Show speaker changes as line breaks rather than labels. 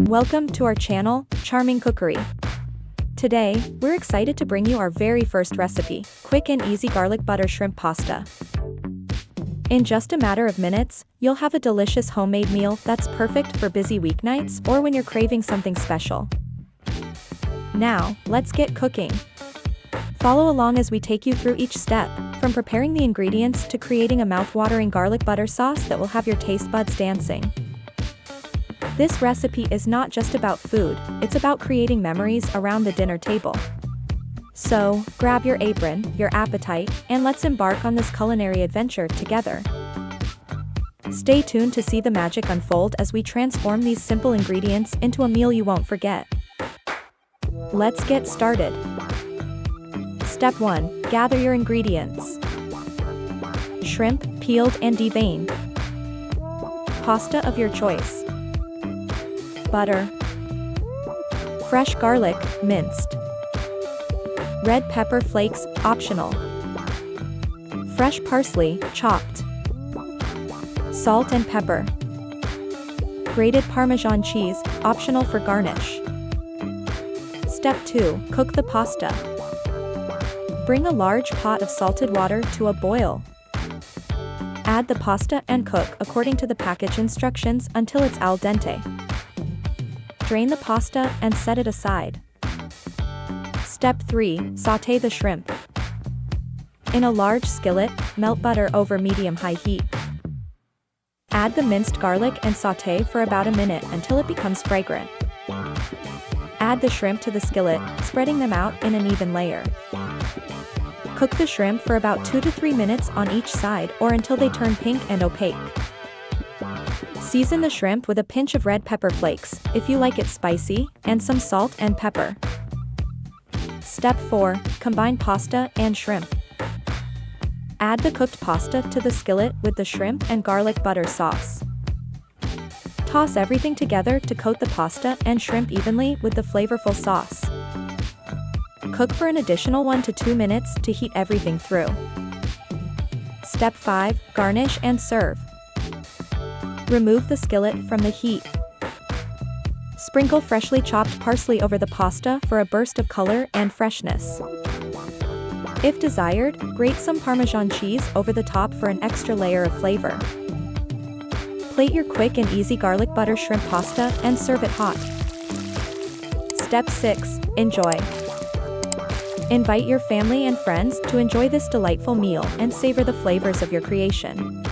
Welcome to our channel, Charming Cookery. Today, we're excited to bring you our very first recipe, quick and easy garlic butter shrimp pasta. In just a matter of minutes, you'll have a delicious homemade meal that's perfect for busy weeknights or when you're craving something special. Now, let's get cooking. Follow along as we take you through each step, from preparing the ingredients to creating a mouth-watering garlic butter sauce that will have your taste buds dancing. This recipe is not just about food, it's about creating memories around the dinner table. So, grab your apron, your appetite, and let's embark on this culinary adventure together. Stay tuned to see the magic unfold as we transform these simple ingredients into a meal you won't forget. Let's get started. Step 1. Gather your ingredients. Shrimp, peeled and deveined. Pasta of your choice. Butter. Fresh garlic, minced. Red pepper flakes, optional. Fresh parsley, chopped. Salt and pepper. Grated Parmesan cheese, optional for garnish. Step 2. Cook the pasta. Bring a large pot of salted water to a boil. Add the pasta and cook according to the package instructions until it's al dente. Drain the pasta and set it aside. Step 3. Sauté the shrimp. In a large skillet, melt butter over medium-high heat. Add the minced garlic and sauté for about a minute until it becomes fragrant. Add the shrimp to the skillet, spreading them out in an even layer. Cook the shrimp for about 2 to 3 minutes on each side or until they turn pink and opaque. Season the shrimp with a pinch of red pepper flakes, if you like it spicy, and some salt and pepper. Step 4. Combine pasta and shrimp. Add the cooked pasta to the skillet with the shrimp and garlic butter sauce. Toss everything together to coat the pasta and shrimp evenly with the flavorful sauce. Cook for an additional 1 to 2 minutes to heat everything through. Step 5. Garnish and serve. Remove the skillet from the heat. Sprinkle freshly chopped parsley over the pasta for a burst of color and freshness. If desired, grate some Parmesan cheese over the top for an extra layer of flavor. Plate your quick and easy garlic butter shrimp pasta and serve it hot. Step 6. Enjoy. Invite your family and friends to enjoy this delightful meal and savor the flavors of your creation.